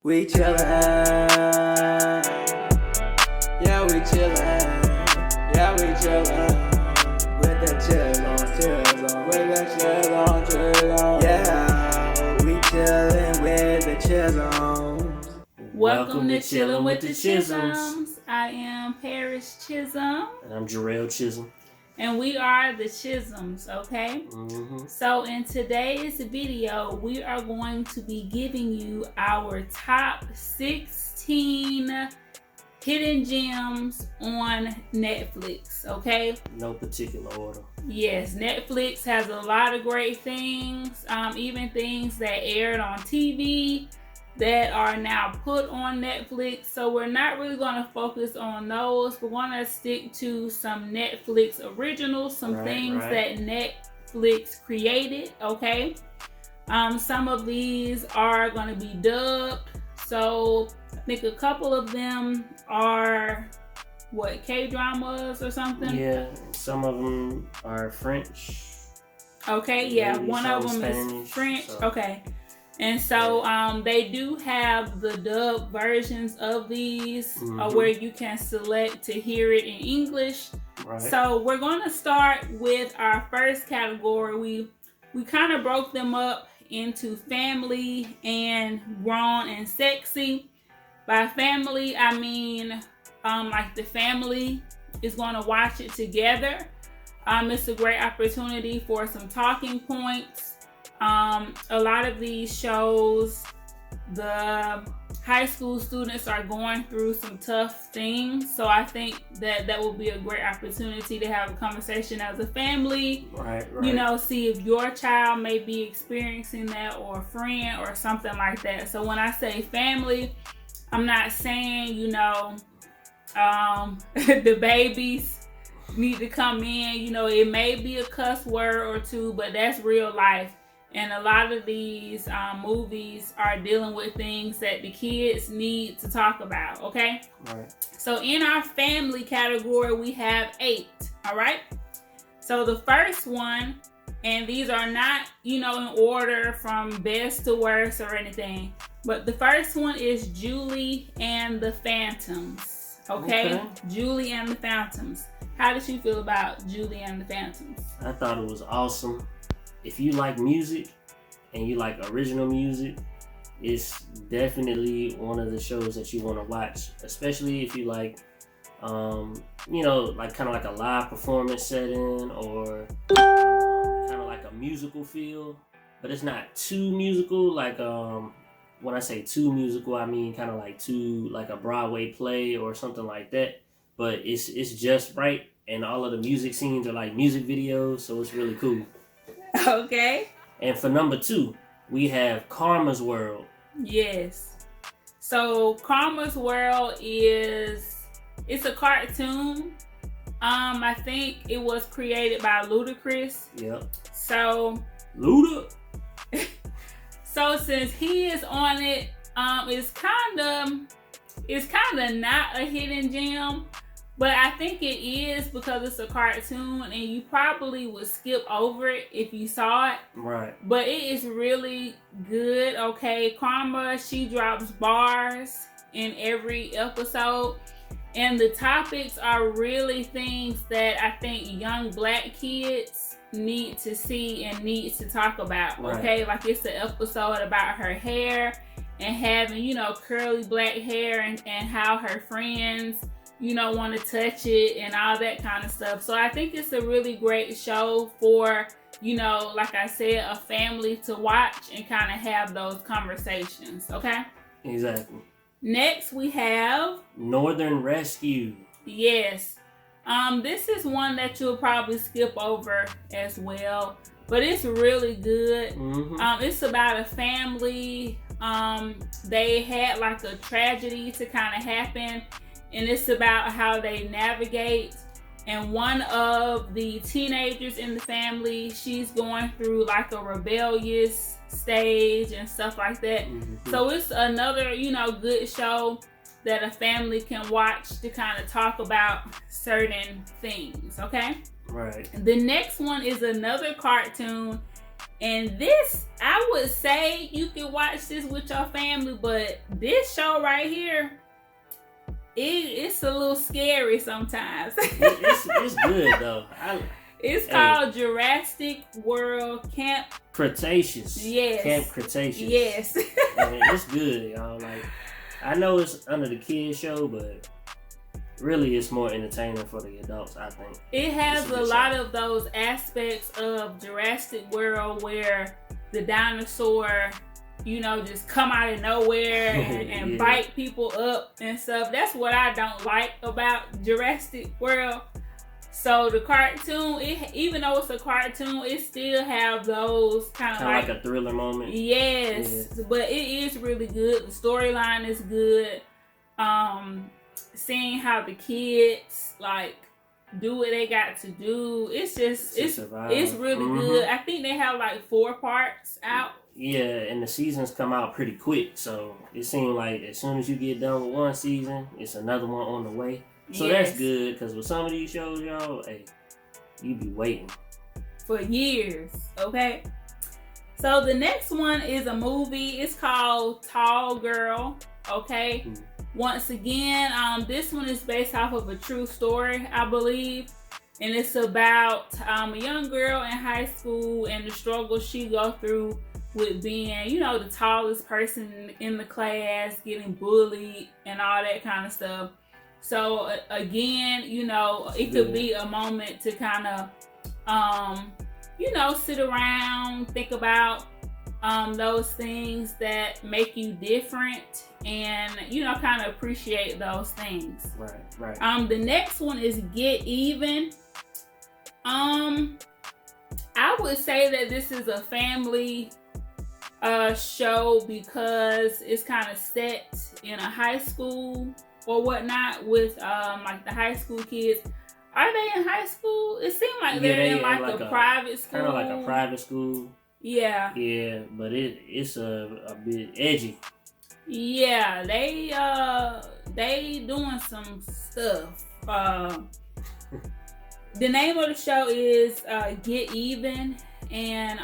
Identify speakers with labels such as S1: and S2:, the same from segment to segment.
S1: We chillin', yeah, we chillin', yeah, we chillin', with the Chisholms, with the Chisholms, yeah, we chillin' with the Chisholms.
S2: Welcome to Chillin with the Chisholms. I am Paris Chisholm.
S3: And I'm Jarel Chisholm.
S2: And we are the Chisholms, okay? So in today's video, we are going to be giving you our top 16 hidden gems on Netflix, okay?
S3: No particular order.
S2: Yes, Netflix has a lot of great things, even things that aired on TV that are now put on Netflix. So we're not really going to focus on those. We're going to stick to some Netflix originals, some things that Netflix created, okay? Some of these are going to be dubbed. So I think a couple of them are K-dramas or something?
S3: Yeah, some of them are French.
S2: Okay, yeah,
S3: Maybe
S2: one of them
S3: Spanish,
S2: is French.
S3: so.
S2: Okay. And so they do have the dub versions of these where you can select to hear it in English.
S3: Right.
S2: So we're going to start with our first category. We kind of broke them up into family and grown and sexy. By family, I mean like the family is going to watch it together. It's a great opportunity for some talking points. A lot of these shows, the high school students are going through some tough things. So I think that will be a great opportunity to have a conversation as a family.
S3: Right.
S2: You know, see if your child may be experiencing that, or a friend or something like that. So when I say family, I'm not saying, the babies need to come in. It may be a cuss word or two, but that's real life. And a lot of these movies are dealing with things that the kids need to talk about, okay?
S3: Right.
S2: So in our family category, we have 8, all right? So the first one, and these are not, in order from best to worst or anything, but the first one is Julie and the Phantoms, okay? Julie and the Phantoms. How did you feel about Julie and the Phantoms?
S3: I thought it was awesome. If you like music and you like original music, it's definitely one of the shows that you want to watch, especially if you like, like kind of like a live performance setting, or kind of like a musical feel, but it's not too musical. Like, when I say too musical, I mean kind of like a Broadway play or something like that, but it's just right. And all of the music scenes are like music videos, so it's really cool.
S2: Okay.
S3: And for number 2, we have Karma's World.
S2: Yes. So Karma's World it's a cartoon. I think it was created by Ludacris.
S3: Yep.
S2: So
S3: Luda.
S2: So since he is on it, it's kind of not a hidden gem. But I think it is because it's a cartoon and you probably would skip over it if you saw it.
S3: Right.
S2: But it is really good, okay? Karma, she drops bars in every episode. And the topics are really things that I think young black kids need to see and need to talk about, okay? Right. Like it's an episode about her hair and having, curly black hair and how her friends want to touch it and all that kind of stuff. So I think it's a really great show for, like I said, a family to watch and kind of have those conversations, okay?
S3: Exactly.
S2: Next, we have
S3: Northern Rescue.
S2: Yes. This is one that you'll probably skip over as well, but it's really good. It's about a family. They had like a tragedy to kind of happen, and it's about how they navigate. And one of the teenagers in the family, she's going through like a rebellious stage and stuff like that. So it's another, good show that a family can watch to kind of talk about certain things, okay?
S3: Right.
S2: The next one is another cartoon, And this, I would say you can watch this with your family, but this show right here, it's a little scary sometimes.
S3: It's good though.
S2: It's called Jurassic World Camp
S3: Cretaceous.
S2: Yes.
S3: Camp Cretaceous.
S2: Yes.
S3: And it's good, y'all. Like, I know it's under the kids show, but really it's more entertaining for the adults, I think.
S2: It has a lot of those aspects of Jurassic World where the dinosaur, you know, just come out of nowhere and bite people up and stuff. That's what I don't like about Jurassic World. So the cartoon, even though it's a cartoon, it still have those kind of
S3: like a thriller moment.
S2: Yes, but it is really good. The storyline is good. Seeing how the kids like do what they got to do, it's really good. I think they have like 4 parts out.
S3: Yeah, and the seasons come out pretty quick, so it seems like as soon as you get done with one season, it's another one on the way. So that's good, because with some of these shows, y'all, hey, you be waiting
S2: for years, okay? So the next one is a movie. It's called Tall Girl, okay? Once again, this one is based off of a true story, I believe. And it's about a young girl in high school and the struggle she goes through with being, you know, the tallest person in the class, getting bullied and all that kind of stuff. So again, you know, it could be a moment to kind of, you know, sit around, think about those things that make you different and, you know, kind of appreciate those things.
S3: Right.
S2: The next one is Get Even. I would say that this is a family show because it's kind of set in a high school or whatnot with like the high school kids. Are they in high school? It seemed like they're in like a private school.
S3: Kind of like a private school.
S2: Yeah.
S3: Yeah, but it's a bit edgy.
S2: Yeah, they doing some stuff. The name of the show is Get Even, and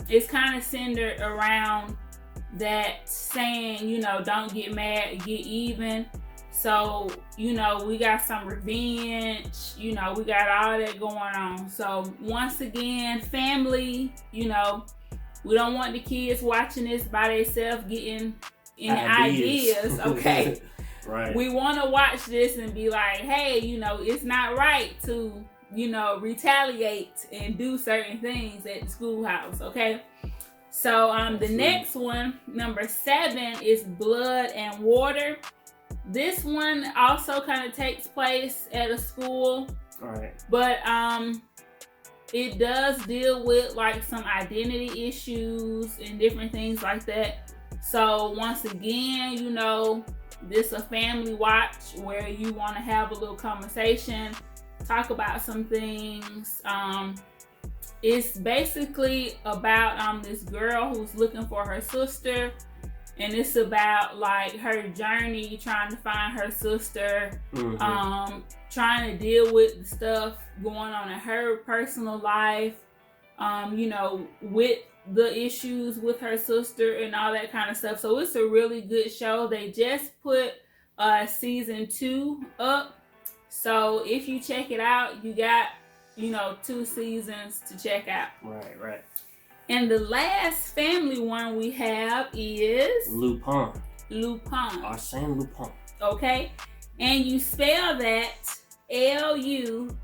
S2: it's kind of centered around that saying, you know, don't get mad, get even. So, you know, we got some revenge, you know, we got all that going on. So once again, family, you know, we don't want the kids watching this by themselves getting any ideas, okay?
S3: Right.
S2: We want to watch this and be like, hey, you know, it's not right to, you know, retaliate and do certain things at the schoolhouse, okay? So the next one, number 7, is Blood and Water. This one also kind of takes place at a school.
S3: All right.
S2: But it does deal with like some identity issues and different things like that. So once again, you know, this a family watch where you want to have a little conversation, talk about some things. It's basically about this girl who's looking for her sister, and it's about like her journey trying to find her sister, trying to deal with the stuff going on in her personal life, you know, with the issues with her sister and all that kind of stuff. So it's a really good show. They just put season 2 up. So if you check it out, you got, you know, 2 seasons to check out.
S3: Right.
S2: And the last family one we have is
S3: Lupin.
S2: Arsène
S3: Lupin.
S2: Okay. And you spell that Lupin.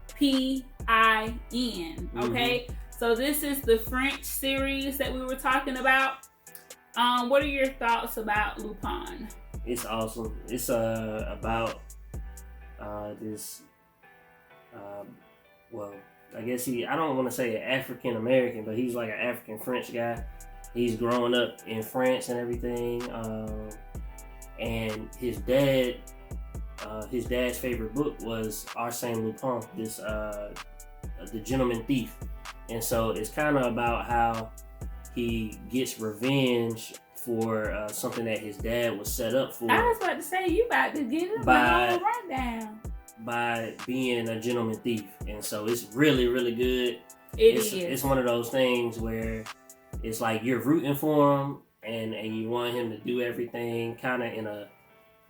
S2: Okay. So this is the French series that we were talking about. What are your thoughts about Lupin?
S3: It's awesome. It's about this well, I guess I don't want to say an African American, but he's like an African French guy. He's grown up in France and everything. And his dad's favorite book was Arsène Lupin, the gentleman thief. And so it's kind of about how he gets revenge for something that his dad was set up for.
S2: I was about to say, you about to get it the whole rundown.
S3: By being a gentleman thief. And so it's really, really good. It's one of those things where it's like you're rooting for him and you want him to do everything kind of in a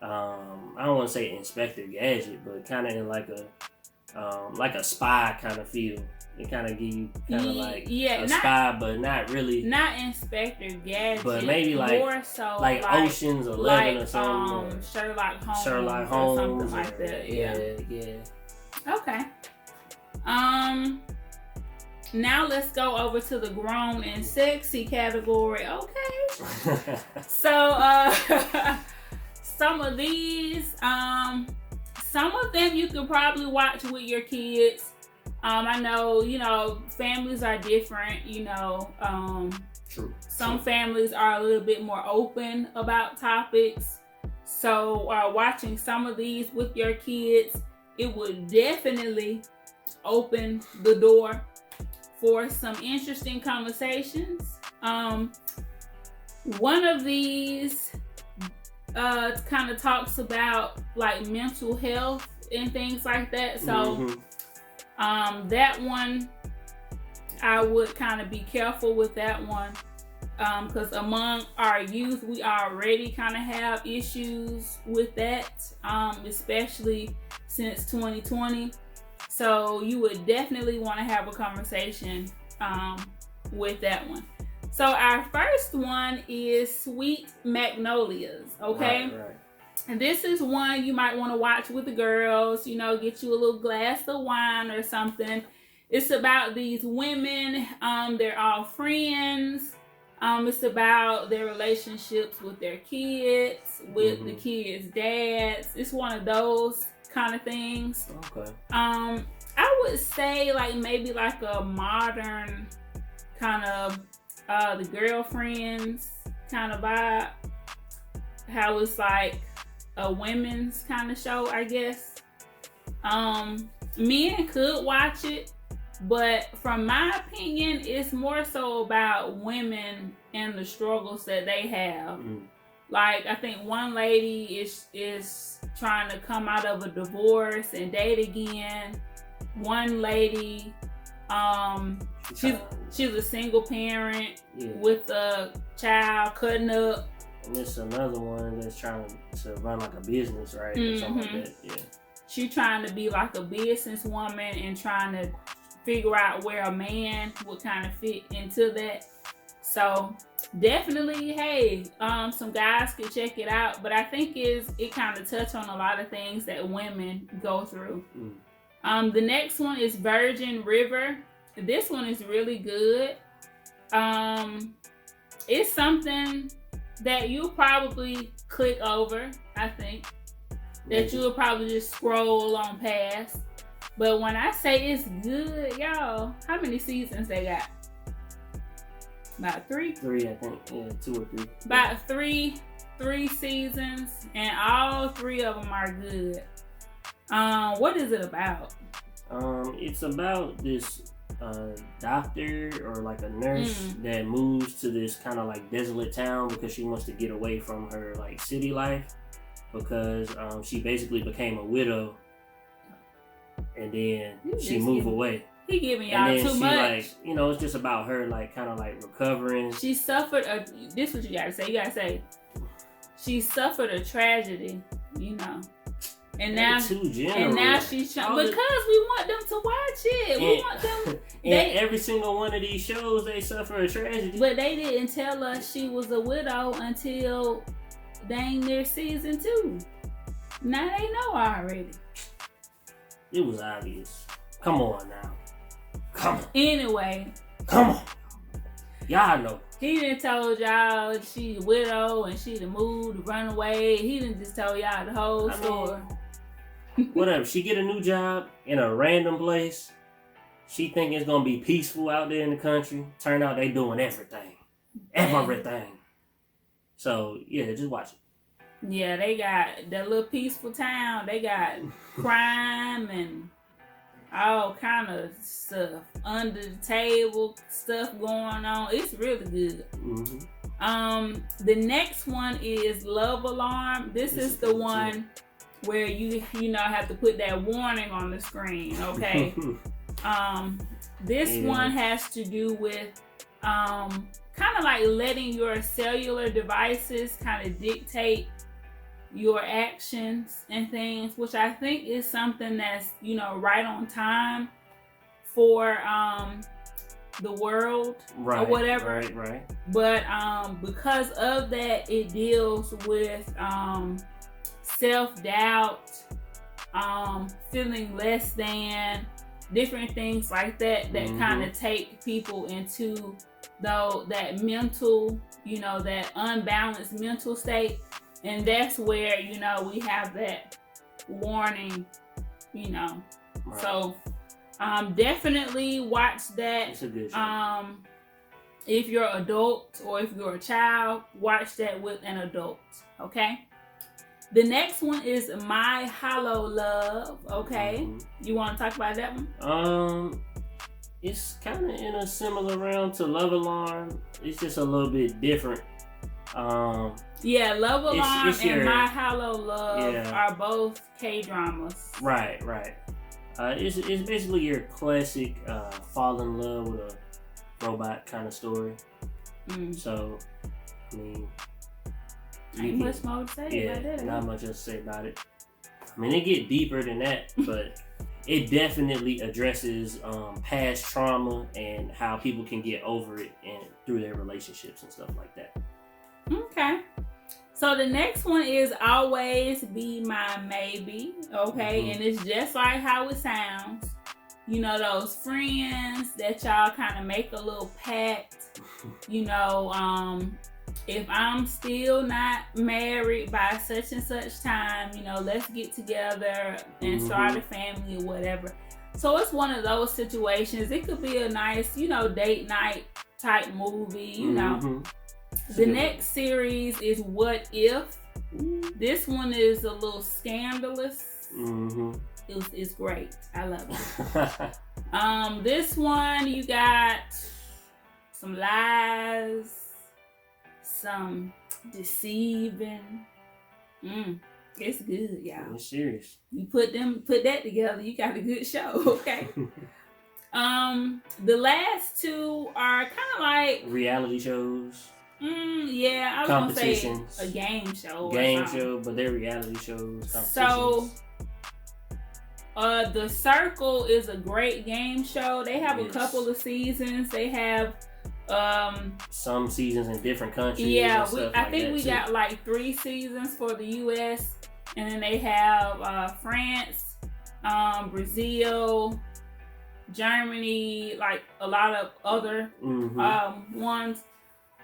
S3: I don't want to say Inspector Gadget, but kind of in like a spy kind of feel. It kind of give you kind of like a spy, but not really.
S2: Not Inspector Gadget,
S3: but maybe like
S2: more so
S3: like Ocean's 11 or something.
S2: Sherlock Holmes.
S3: Sherlock Holmes
S2: or something like that.
S3: Yeah. Okay.
S2: Now let's go over to the grown and sexy category. Okay. So some of these, some of them you could probably watch with your kids. I know, families are different,
S3: True.
S2: Some families are a little bit more open about topics. So watching some of these with your kids, it would definitely open the door for some interesting conversations. One of these kind of talks about like mental health and things like that. So that one, I would kind of be careful with that one, because among our youth, we already kind of have issues with that, especially since 2020. So you would definitely want to have a conversation with that one. So our first one is Sweet Magnolias, okay?
S3: Right.
S2: And this is one you might want to watch with the girls, get you a little glass of wine or something. It's about these women, they're all friends. It's about their relationships with their kids, with the kids' dads. It's one of those kind of things.
S3: Okay.
S2: I would say like maybe like a modern kind of the Girlfriends kind of vibe. How it's like a women's kind of show, I guess. Men could watch it, but from my opinion, it's more so about women and the struggles that they have. Like, I think one lady is trying to come out of a divorce and date again. One lady, she's a single parent with a child cutting up.
S3: And it's another one that's trying to run like a business, right? Or something like that. Yeah.
S2: She's trying to be like a businesswoman and trying to figure out where a man would kind of fit into that. So definitely, hey, some guys could check it out, but I think it kind of touch on a lot of things that women go through. The next one is Virgin River. This one is really good. It's something that you'll probably click over, I think. That you'll probably just scroll on past. But when I say it's good, y'all, how many seasons they got? About 3?
S3: 3, I think. Yeah, 2 or 3.
S2: About 3 seasons, and all 3 of them are good. What is it about?
S3: It's about this doctor or like a nurse that moves to this kind of like desolate town because she wants to get away from her like city life, because she basically became a widow, and then she moved away.
S2: He giving y'all too much.
S3: Like, it's just about her like kind of like recovering.
S2: She suffered this is what you gotta say. You gotta say she suffered a tragedy, And now she's trying, because we want them to watch it. We want them.
S3: Every single one of these shows, they suffer a tragedy.
S2: But they didn't tell us she was a widow until dang near season 2. Now they know already.
S3: It was obvious. Come on now. Come on.
S2: Anyway.
S3: Come on. Y'all know.
S2: He didn't tell y'all she's a widow and she done moved, run away. He didn't just tell y'all the whole story.
S3: Whatever. She get a new job in a random place. She think it's gonna be peaceful out there in the country. Turn out they doing everything. Everything. So yeah, just watch it.
S2: Yeah, they got that little peaceful town. They got crime and all kind of stuff. Under the table stuff going on. It's really good. The next one is Love Alarm. This is the one where you have to put that warning on the screen, okay? This one has to do with kind of like letting your cellular devices kind of dictate your actions and things, which I think is something that's, you know, right on time for the world or whatever.
S3: Right.
S2: But because of that, it deals with self-doubt, feeling less than, different things like that kind of take people into that mental, you know, that unbalanced mental state. And that's where, you know, we have that warning, you know.
S3: Right.
S2: So definitely watch that.
S3: It's a good show.
S2: If you're an adult or if you're a child, watch that with an adult, okay? The next one is My Hollow Love, okay? You want to talk about that one?
S3: It's kind of in a similar realm to Love Alarm. It's just a little bit different.
S2: Yeah, Love Alarm and My Hollow Love are both K-dramas.
S3: Right. It's basically your classic fall in love with a robot kind of story. So, I mean,
S2: ain't much more to say about that.
S3: Not much else to say about it. I mean, it get deeper than that, but it definitely addresses past trauma and how people can get over it and through their relationships and stuff like that.
S2: Okay. So the next one is Always Be My Maybe, okay? And it's just like how it sounds. You know, those friends that y'all kind of make a little pact, you know, if I'm still not married by such and such time, you know, let's get together and start a family or whatever. So it's one of those situations. It could be a nice, you know, date night type movie, you know. The next series is What If. This one is a little scandalous. It's great. I love it. This one, you got some lies, some deceiving. It's good, y'all.
S3: It's serious.
S2: You put that together, you got a good show, okay? The last two are kind of like
S3: reality shows.
S2: Yeah, I was gonna say a game show.
S3: But they're reality shows.
S2: So, The Circle is a great game show. They have a couple of seasons. They have
S3: some seasons in different countries.
S2: Yeah, I think we got like 3 seasons for the U.S. and then they have France, Brazil, Germany, like a lot of other ones.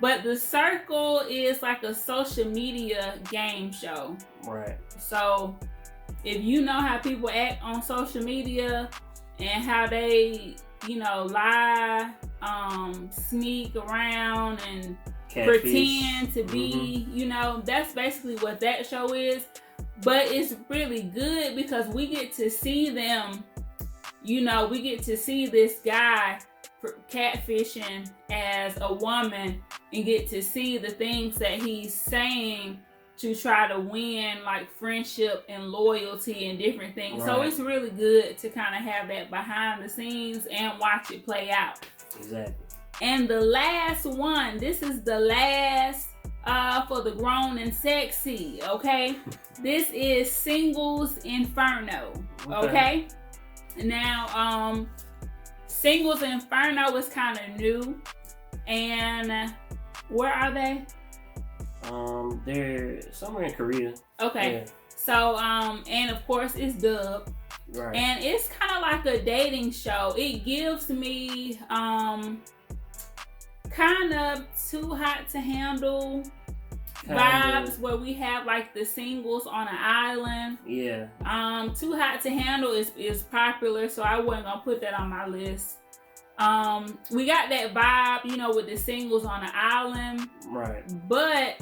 S2: But The Circle is like a social media game show.
S3: Right.
S2: So if you know how people act on social media and how they, you know, lie, sneak around and pretend to be, you know, that's basically what that show is. But it's really good because we get to see them, you know, we get to see this guy catfishing as a woman and get to see the things that he's saying to try to win like friendship and loyalty and different things. Right. So it's really good to kind of have that behind the scenes and watch it play out.
S3: Exactly. And
S2: the last one, this is the last for the grown and sexy, okay? This is Singles Inferno, okay? Now, Singles Inferno is kind of new, and where are they?
S3: They're somewhere in Korea.
S2: Okay. Yeah. So, and of course it's dubbed.
S3: Right.
S2: And it's kind of like a dating show. It gives me kind of Too Hot to Handle vibes, where we have like the singles on an island.
S3: Yeah.
S2: Too Hot to Handle is popular, so I wasn't gonna put that on my list. We got that vibe, you know, with the singles on an island.
S3: Right.
S2: But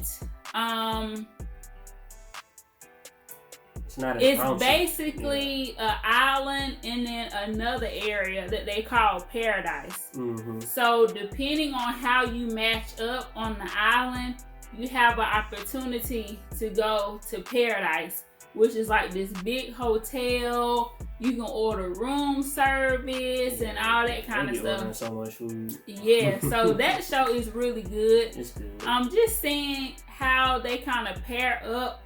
S2: it's basically an island and then another area that they call paradise. So depending on how you match up on the island, you have an opportunity to go to paradise. which is like this big hotel. You can order room service and all that kind of stuff.
S3: Ordering so much food.
S2: Yeah, so that show is really good.
S3: It's good.
S2: I'm just seeing how they kind of pair up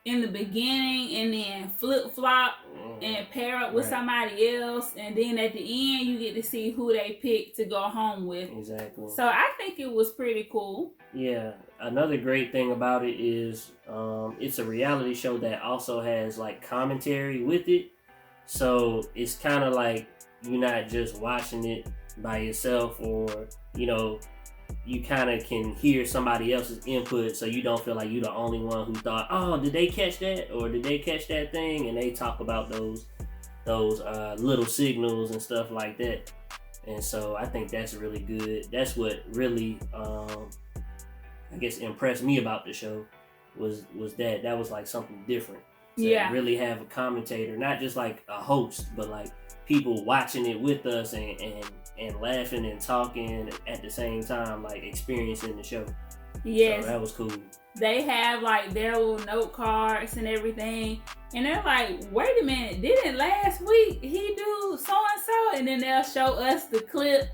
S2: in the beginning and then flip flop and pair up with somebody else, and then at the end you get to see who they pick to go home with.
S3: Exactly.
S2: So I think it was pretty cool.
S3: Yeah. Another great thing about it is it's a reality show that also has like commentary with it. So it's kind of like you're not just watching it by yourself, or you kind of can hear somebody else's input, so you don't feel like you're the only one who thought, oh, did they catch that, or did they catch that thing? And they talk about those little signals and stuff like that. And so I think that's really good. That's what really I guess impressed me about the show was that was like something different. To really have a commentator, not just like a host, but like people watching it with us and laughing and talking at the same time, like experiencing the show.
S2: Yes.
S3: So that was cool.
S2: They have like their little note cards and everything. And they're like, wait a minute, didn't last week he do so and so? And then they'll show us the clip.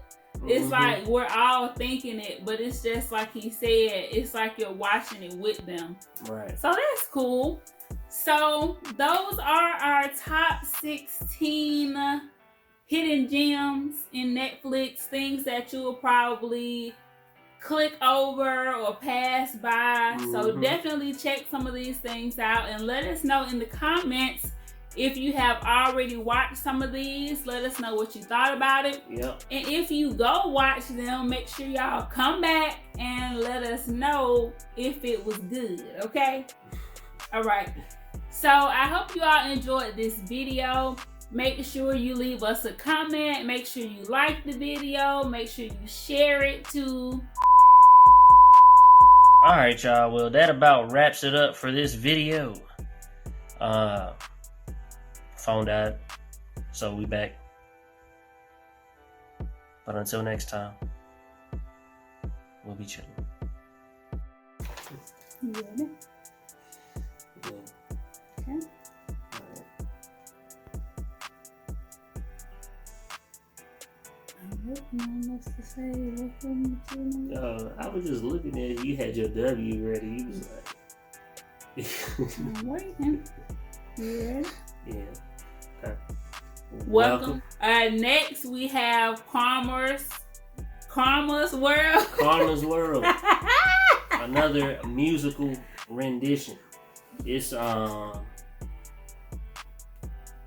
S2: It's like we're all thinking it, but it's just like he said, it's like you're watching it with them.
S3: Right.
S2: So that's cool. So those are our top 16 hidden gems in Netflix, things that you will probably click over or pass by. So definitely check some of these things out and let us know in the comments if you have already watched some of these. Let us know what you thought about it.
S3: Yep.
S2: And if you go watch them, make sure y'all come back and let us know if it was good, okay? All right. So I hope you all enjoyed this video. Make sure you leave us a comment. Make sure you like the video. Make sure you share it too.
S3: Alright, y'all. Well, that about wraps it up for this video. Phone died, so we back. But until next time, we'll be chilling.
S2: You ready?
S3: Yeah.
S2: Okay. I'm looking on us to say, welcome to
S3: I was just looking at you. You had your W ready. You was like...
S2: I'm waiting. You ready?
S3: Yeah. Okay.
S2: Welcome. Next we have Karma's World.
S3: Karma's World. Another musical rendition. It's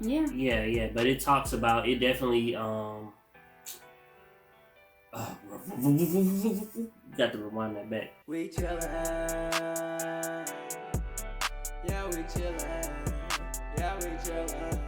S3: yeah, but it talks about it definitely got to rewind that back.
S1: We chillin', yeah, we chillin', yeah, we chillin'.